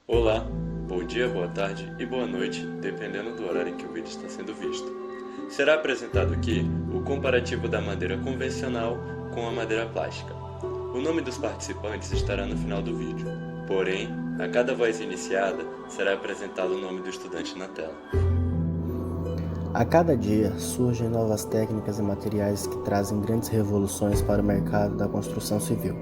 Olá, bom dia, boa tarde e boa noite, dependendo do horário em que o vídeo está sendo visto. Será apresentado aqui o comparativo da madeira convencional com a madeira plástica. O nome dos participantes estará no final do vídeo, porém, a cada voz iniciada será apresentado o nome do estudante na tela. A cada dia surgem novas técnicas e materiais que trazem grandes revoluções para o mercado da construção civil.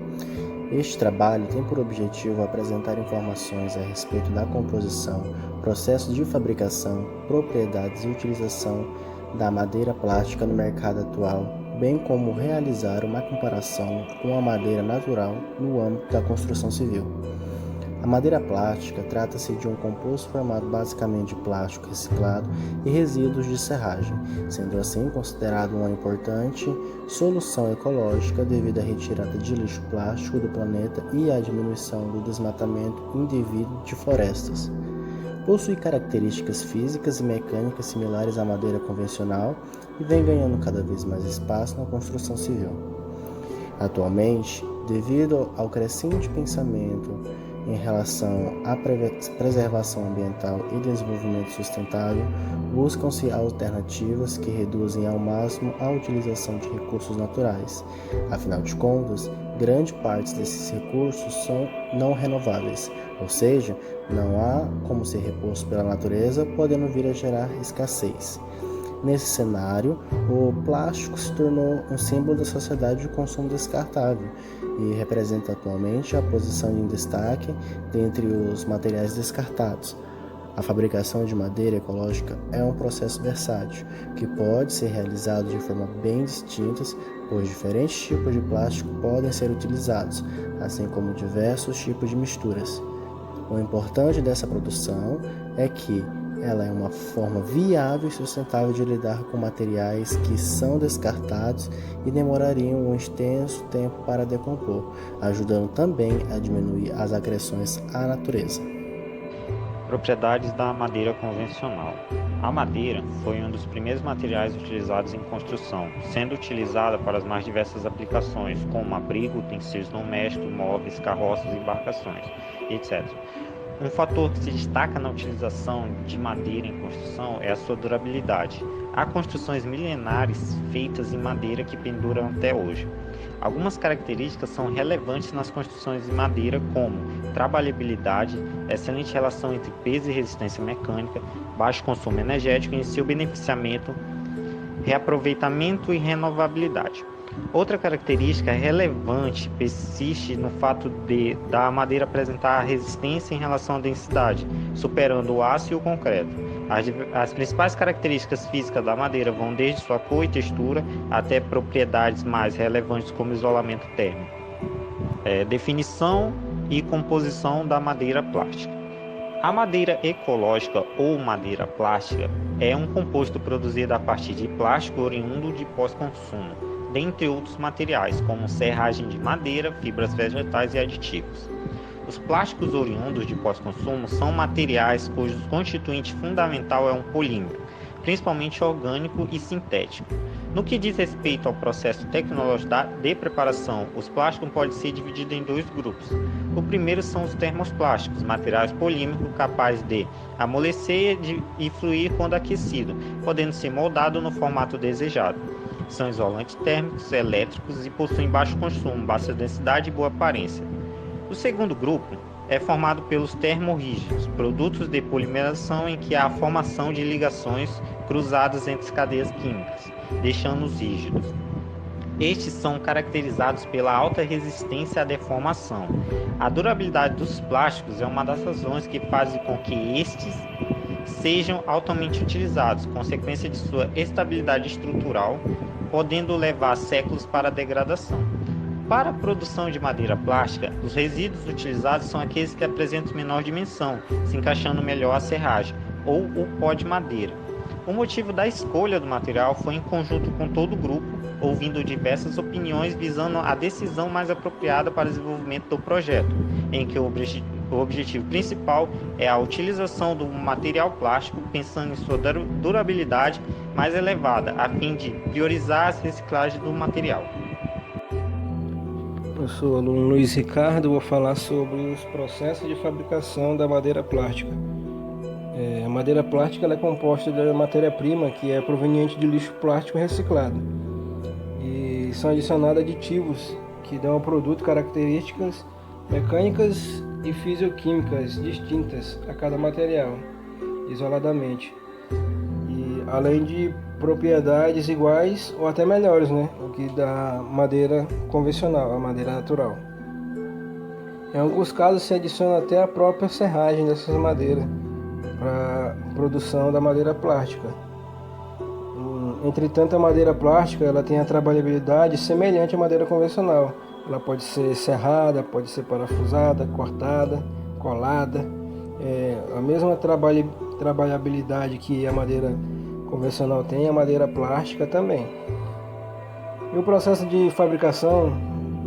Este trabalho tem por objetivo apresentar informações a respeito da composição, processos de fabricação, propriedades e utilização da madeira plástica no mercado atual, bem como realizar uma comparação com a madeira natural no âmbito da construção civil. A madeira plástica trata-se de um composto formado basicamente de plástico reciclado e resíduos de serragem, sendo assim considerado uma importante solução ecológica devido à retirada de lixo plástico do planeta e à diminuição do desmatamento indevido de florestas. Possui características físicas e mecânicas similares à madeira convencional e vem ganhando cada vez mais espaço na construção civil. Atualmente, devido ao crescente pensamento em relação à preservação ambiental e desenvolvimento sustentável, buscam-se alternativas que reduzem ao máximo a utilização de recursos naturais. Afinal de contas, grande parte desses recursos são não renováveis, ou seja, não há como ser reposto pela natureza, podendo vir a gerar escassez. Nesse cenário, o plástico se tornou um símbolo da sociedade de consumo descartável e representa atualmente a posição em destaque dentre os materiais descartados. A fabricação de madeira ecológica é um processo versátil, que pode ser realizado de forma bem distintas, pois diferentes tipos de plástico podem ser utilizados, assim como diversos tipos de misturas. O importante dessa produção é que ela é uma forma viável e sustentável de lidar com materiais que são descartados e demorariam um extenso tempo para decompor, ajudando também a diminuir as agressões à natureza. Propriedades da madeira convencional. A madeira foi um dos primeiros materiais utilizados em construção, sendo utilizada para as mais diversas aplicações, como abrigo, utensílios domésticos, móveis, carroças, embarcações, etc. Um fator que se destaca na utilização de madeira em construção é a sua durabilidade. Há construções milenares feitas em madeira que perduram até hoje. Algumas características são relevantes nas construções de madeira, como trabalhabilidade, excelente relação entre peso e resistência mecânica, baixo consumo energético e seu beneficiamento, reaproveitamento e renovabilidade. Outra característica relevante persiste no fato da madeira apresentar resistência em relação à densidade, superando o aço e o concreto. As principais características físicas da madeira vão desde sua cor e textura até propriedades mais relevantes como isolamento térmico. Definição e composição da madeira plástica. A madeira ecológica ou madeira plástica é um composto produzido a partir de plástico oriundo de pós-consumo, dentre outros materiais, como serragem de madeira, fibras vegetais e aditivos. Os plásticos oriundos de pós-consumo são materiais cujo constituinte fundamental é um polímero, principalmente orgânico e sintético. No que diz respeito ao processo tecnológico de preparação, os plásticos podem ser divididos em dois grupos. O primeiro são os termoplásticos, materiais polímicos capazes de amolecer e fluir quando aquecido, podendo ser moldado no formato desejado. São isolantes térmicos, elétricos e possuem baixo consumo, baixa densidade e boa aparência. O segundo grupo é formado pelos termorrígidos, produtos de polimerização em que há a formação de ligações cruzadas entre cadeias químicas, deixando-os rígidos. Estes são caracterizados pela alta resistência à deformação. A durabilidade dos plásticos é uma das razões que fazem com que estes sejam altamente utilizados, consequência de sua estabilidade estrutural, podendo levar séculos para a degradação. Para a produção de madeira plástica, os resíduos utilizados são aqueles que apresentam menor dimensão, se encaixando melhor à serragem, ou o pó de madeira. O motivo da escolha do material foi em conjunto com todo o grupo, ouvindo diversas opiniões visando a decisão mais apropriada para o desenvolvimento do projeto, em que o objetivo principal é a utilização do material plástico pensando em sua durabilidade mais elevada, a fim de priorizar as reciclagens do material. Eu sou o aluno Luiz Ricardo, vou falar sobre os processos de fabricação da madeira plástica. A madeira plástica ela é composta de matéria-prima que é proveniente de lixo plástico reciclado e são adicionados aditivos que dão ao produto características mecânicas e fisioquímicas distintas a cada material, isoladamente, e além de propriedades iguais ou até melhores, o que da madeira convencional, a madeira natural. Em alguns casos se adiciona até a própria serragem dessas madeiras para a produção da madeira plástica. Entretanto, a madeira plástica ela tem a trabalhabilidade semelhante à madeira convencional. Ela pode ser serrada, pode ser parafusada, cortada, colada. A mesma trabalhabilidade que a madeira convencional tem, a madeira plástica também. E o processo de fabricação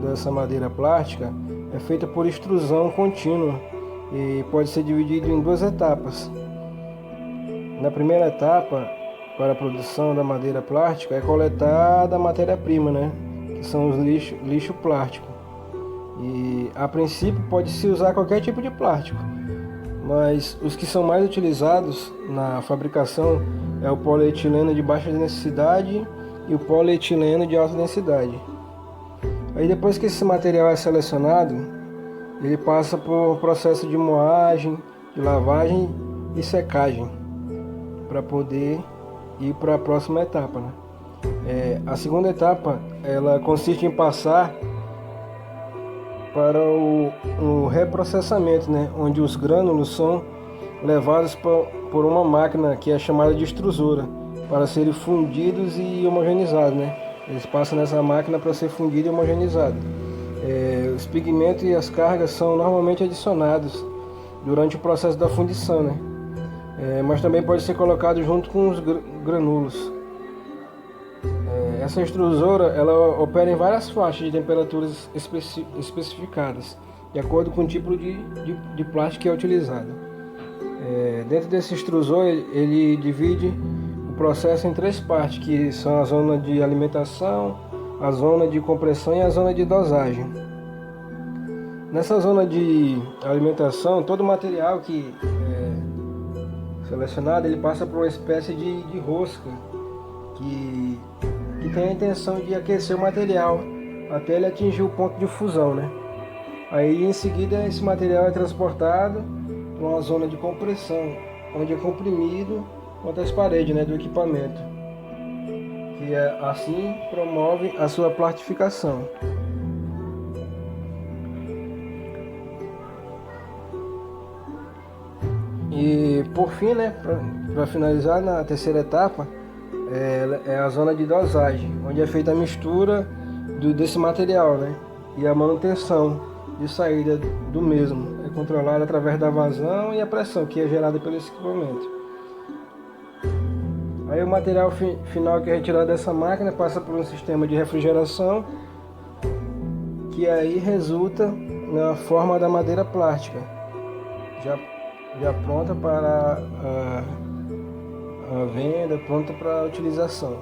dessa madeira plástica é feito por extrusão contínua e pode ser dividido em duas etapas. Na primeira etapa, para a produção da madeira plástica, é coletada a matéria-prima, que são os lixo plástico. E a princípio pode-se usar qualquer tipo de plástico, mas os que são mais utilizados na fabricação é o polietileno de baixa densidade e o polietileno de alta densidade. Aí depois que esse material é selecionado, ele passa por um processo de moagem, de lavagem e secagem para poder ir para a próxima etapa. A segunda etapa ela consiste em passar para o reprocessamento, onde os grânulos são levados por uma máquina que é chamada de extrusora para serem fundidos e homogeneizados. Eles passam nessa máquina para ser fundido e homogeneizado. Os pigmentos e as cargas são normalmente adicionados durante o processo da fundição, mas também pode ser colocado junto com os grânulos. Essa extrusora ela opera em várias faixas de temperaturas especificadas, de acordo com o tipo de plástico que é utilizado. Dentro desse extrusor, ele divide o processo em três partes, que são a zona de alimentação, a zona de compressão e a zona de dosagem. Nessa zona de alimentação, todo o material que é selecionado, ele passa por uma espécie de rosca que tem a intenção de aquecer o material até ele atingir o ponto de fusão. Aí em seguida esse material é transportado para uma zona de compressão, onde é comprimido contra as paredes do equipamento, que assim promove a sua plastificação. E por fim, para finalizar, na terceira etapa, é a zona de dosagem, onde é feita a mistura desse material, e a manutenção de saída do mesmo é controlada através da vazão e a pressão que é gerada pelo equipamento. Aí o material final que é retirado dessa máquina passa por um sistema de refrigeração, que aí resulta na forma da madeira plástica, já pronta para a venda, pronta para a utilização.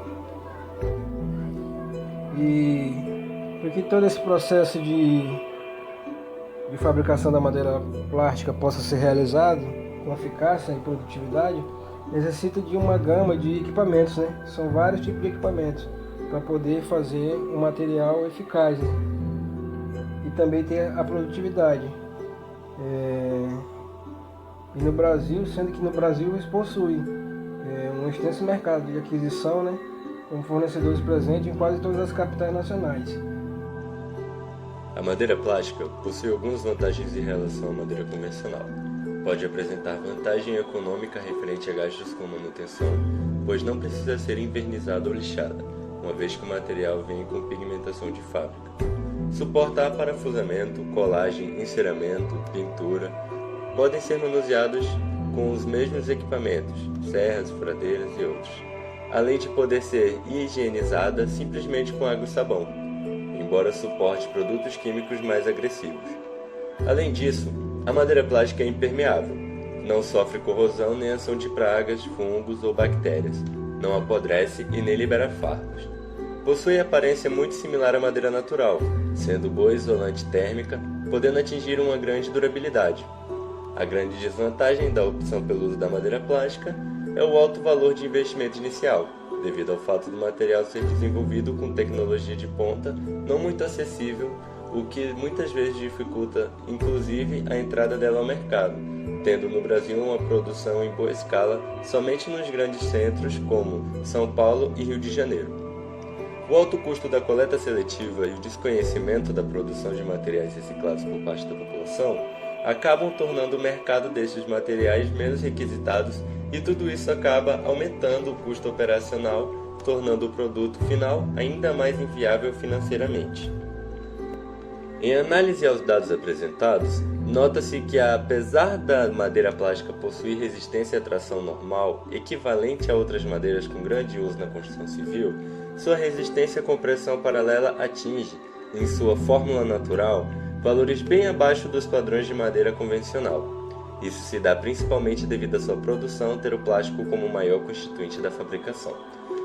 E para que todo esse processo de fabricação da madeira plástica possa ser realizado com eficácia e produtividade, necessita de uma gama de equipamentos, São vários tipos de equipamentos para poder fazer um material eficaz, e também ter a produtividade. E no Brasil, sendo que no Brasil eles possuem um extenso mercado de aquisição, com fornecedores presentes em quase todas as capitais nacionais. A madeira plástica possui algumas vantagens em relação à madeira convencional. Pode apresentar vantagem econômica referente a gastos com manutenção, pois não precisa ser envernizada ou lixada, uma vez que o material vem com pigmentação de fábrica. Suporta aparafusamento, colagem, enceramento, pintura. Podem ser manuseados com os mesmos equipamentos, serras, furadeiras e outros, além de poder ser higienizada simplesmente com água e sabão, embora suporte produtos químicos mais agressivos. Além disso, a madeira plástica é impermeável, não sofre corrosão nem ação de pragas, fungos ou bactérias, não apodrece e nem libera fardos. Possui aparência muito similar à madeira natural, sendo boa isolante térmica, podendo atingir uma grande durabilidade. A grande desvantagem da opção pelo uso da madeira plástica é o alto valor de investimento inicial, devido ao fato do material ser desenvolvido com tecnologia de ponta não muito acessível, o que muitas vezes dificulta, inclusive, a entrada dela ao mercado, tendo no Brasil uma produção em boa escala somente nos grandes centros como São Paulo e Rio de Janeiro. O alto custo da coleta seletiva e o desconhecimento da produção de materiais reciclados por parte da população acabam tornando o mercado desses materiais menos requisitados e tudo isso acaba aumentando o custo operacional, tornando o produto final ainda mais inviável financeiramente. Em análise aos dados apresentados, nota-se que apesar da madeira plástica possuir resistência à tração normal, equivalente a outras madeiras com grande uso na construção civil, sua resistência à compressão paralela atinge, em sua fórmula natural, valores bem abaixo dos padrões de madeira convencional. Isso se dá principalmente devido à sua produção ter o plástico como o maior constituinte da fabricação.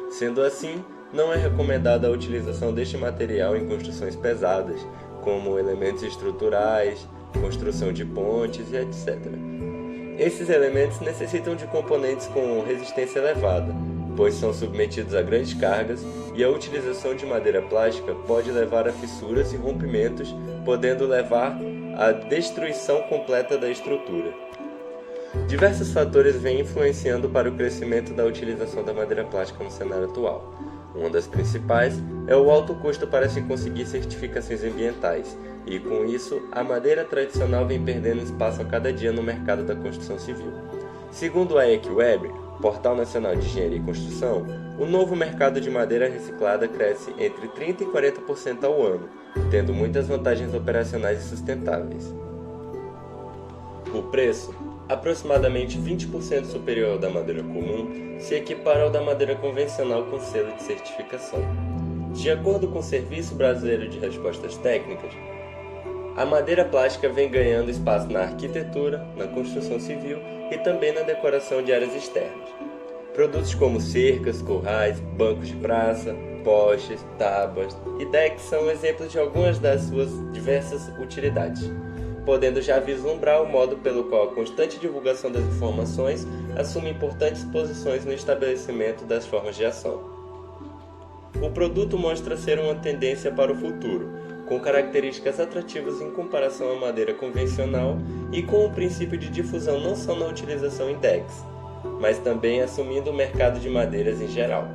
Sendo assim, não é recomendada a utilização deste material em construções pesadas, como elementos estruturais, construção de pontes e etc. Esses elementos necessitam de componentes com resistência elevada, pois são submetidos a grandes cargas e a utilização de madeira plástica pode levar a fissuras e rompimentos, podendo levar à destruição completa da estrutura. Diversos fatores vêm influenciando para o crescimento da utilização da madeira plástica no cenário atual. Uma das principais é o alto custo para se conseguir certificações ambientais, e com isso, a madeira tradicional vem perdendo espaço a cada dia no mercado da construção civil. Segundo a Equiweb, Portal Nacional de Engenharia e Construção, o novo mercado de madeira reciclada cresce entre 30% e 40% ao ano, tendo muitas vantagens operacionais e sustentáveis. O preço, aproximadamente 20% superior ao da madeira comum, se equipara ao da madeira convencional com selo de certificação. De acordo com o Serviço Brasileiro de Respostas Técnicas, a madeira plástica vem ganhando espaço na arquitetura, na construção civil e também na decoração de áreas externas. Produtos como cercas, currais, bancos de praça, postes, tábuas e decks são exemplos de algumas das suas diversas utilidades, podendo já vislumbrar o modo pelo qual a constante divulgação das informações assume importantes posições no estabelecimento das formas de ação. O produto mostra ser uma tendência para o futuro, com características atrativas em comparação à madeira convencional e com o princípio de difusão não só na utilização em decks, mas também assumindo o mercado de madeiras em geral.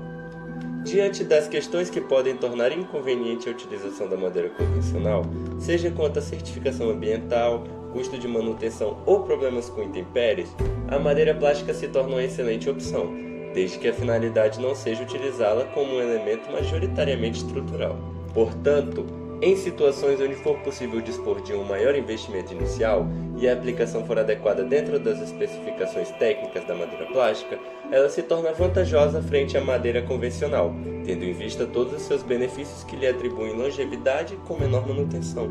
Diante das questões que podem tornar inconveniente a utilização da madeira convencional, seja quanto à certificação ambiental, custo de manutenção ou problemas com intempéries, a madeira plástica se torna uma excelente opção, desde que a finalidade não seja utilizá-la como um elemento majoritariamente estrutural. Portanto, em situações onde for possível dispor de um maior investimento inicial e a aplicação for adequada dentro das especificações técnicas da madeira plástica, ela se torna vantajosa frente à madeira convencional, tendo em vista todos os seus benefícios que lhe atribuem longevidade com menor manutenção.